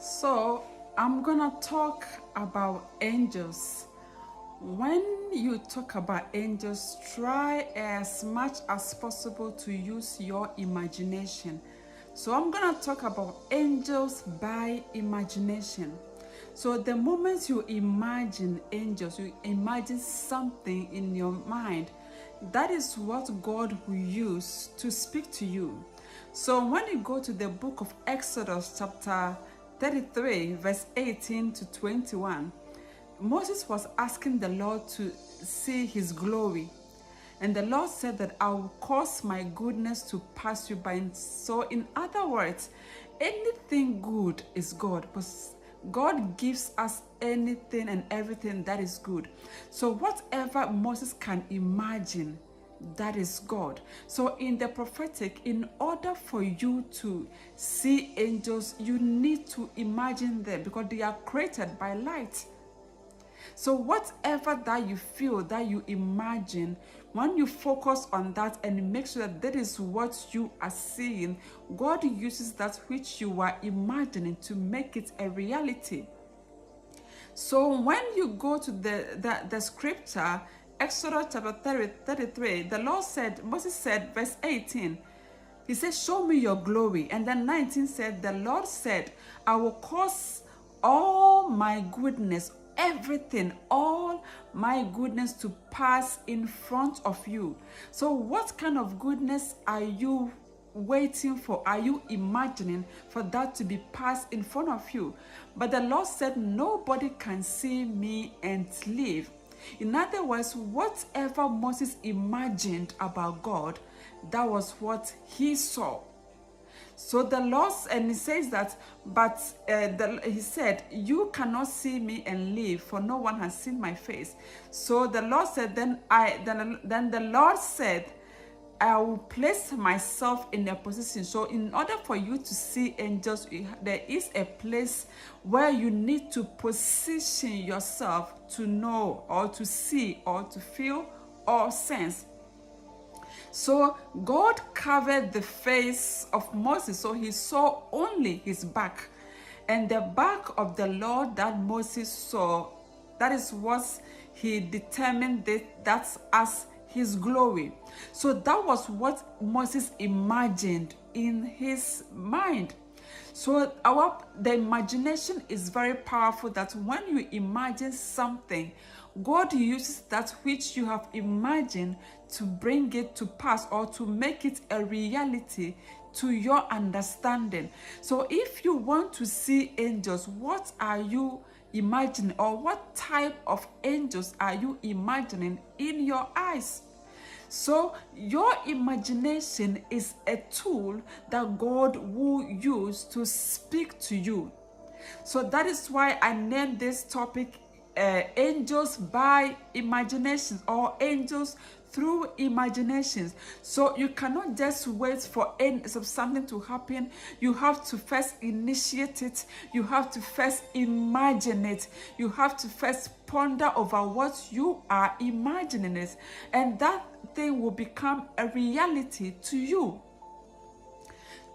So, I'm gonna talk about angels. When you talk about angels, try as much as possible to use your imagination. So, I'm gonna talk about angels by imagination. So, the moment you imagine angels, you imagine something in your mind. That is what God will use to speak to you. So, when you go to the book of Exodus, chapter 33, verse 18 to 21, Moses was asking the Lord to see his glory. And the Lord said that I will cause my goodness to pass you by. So, in other words, anything good is God. But God gives us anything and everything that is good. So, whatever Moses can imagine, that is God. So in the prophetic, in order for you to see angels, you need to imagine them because they are created by light. So whatever that you feel, that you imagine, when you focus on that and make sure that that is what you are seeing, God uses that which you are imagining to make it a reality. So when you go to the scripture, Exodus chapter 33, the Lord said, Moses said, verse 18, he said, show me your glory. And then 19 said, the Lord said, I will cause all my goodness, everything, all my goodness to pass in front of you. So what kind of goodness are you waiting for? Are you imagining for that to be passed in front of you? But the Lord said, nobody can see me and live. In other words, whatever Moses imagined about God, that was what he saw. So the Lord, and he says that, but he said, you cannot see me and live, for no one has seen my face. So the Lord said, then the Lord said, I will place myself in a position. So in order for you to see angels, there is a place where you need to position yourself to know or to see or to feel or sense. So God covered the face of Moses, so he saw only his back. And the back of the Lord that Moses saw, that is what he determined that's as his glory. So that was what Moses imagined in his mind. So the imagination is very powerful, that when you imagine something, God uses that which you have imagined to bring it to pass or to make it a reality to your understanding. So if you want to see angels, what are you imagining, or what type of angels are you imagining in your eyes? So your imagination is a tool that God will use to speak to you. So that is why I named this topic angels by imaginations, or angels through imaginations. So you cannot just wait for something to happen. You have to first initiate it. You have to first imagine it. You have to first ponder over what you are imagining it, and that thing will become a reality to you.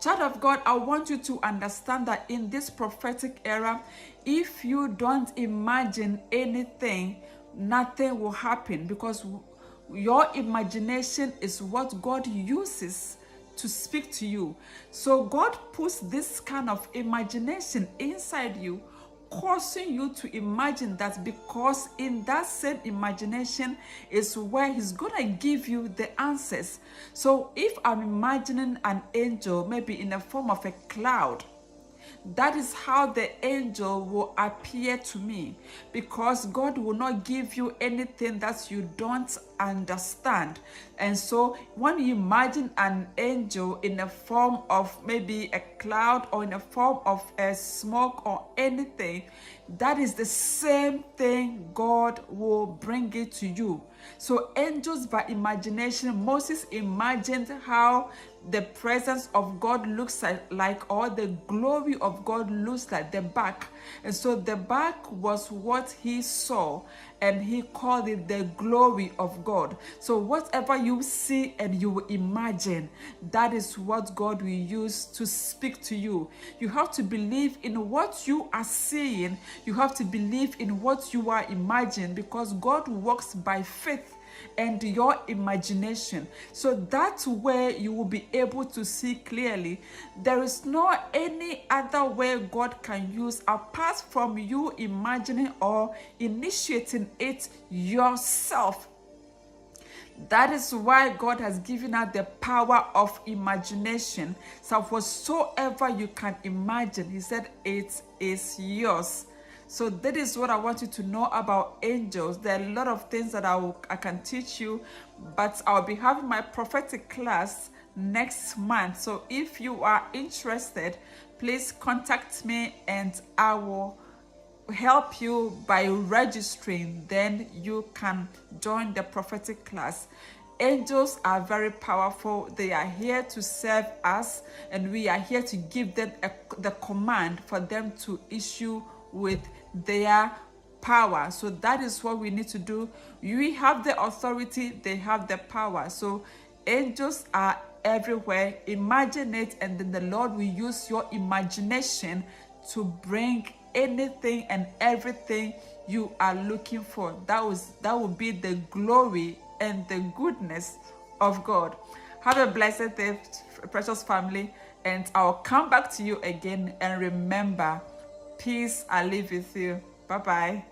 Child of God, I want you to understand that in this prophetic era, if you don't imagine anything, nothing will happen, because your imagination is what God uses to speak to you. So God puts this kind of imagination inside you, causing you to imagine that, because in that same imagination is where he's gonna give you the answers. So if I'm imagining an angel, maybe in the form of a cloud, that is how the angel will appear to me, because God will not give you anything that you don't understand. And so when you imagine an angel in the form of maybe a cloud or in the form of a smoke or anything, that is the same thing God will bring it to you. So angels by imagination, Moses imagined how the presence of God looks like, or the glory of God looks like, the back. And so the back was what he saw, and he called it the glory of God. So whatever you see and you imagine, that is what God will use to speak to you. You have to believe in what you are seeing. You have to believe in what you are imagining, because God works by faith and your imagination. So that's where you will be able to see clearly. There is no any other way God can use apart from you imagining or initiating it yourself. That is why God has given us the power of imagination. So whatsoever you can imagine, he said, it is yours. So that is what I want you to know about angels. There are a lot of things that I can teach you, but I'll be having my prophetic class next month. So if you are interested, please contact me and I will help you by registering. Then you can join the prophetic class. Angels are very powerful. They are here to serve us, and we are here to give them the command for them to issue with their power. So that is what we need to do. We have the authority, they have the power. So angels are everywhere. Imagine it, and then the Lord will use your imagination to bring anything and everything you are looking for. That will be the glory and the goodness of God. Have a blessed day, precious family, and I'll come back to you again. And remember, peace I live with you. Bye-bye.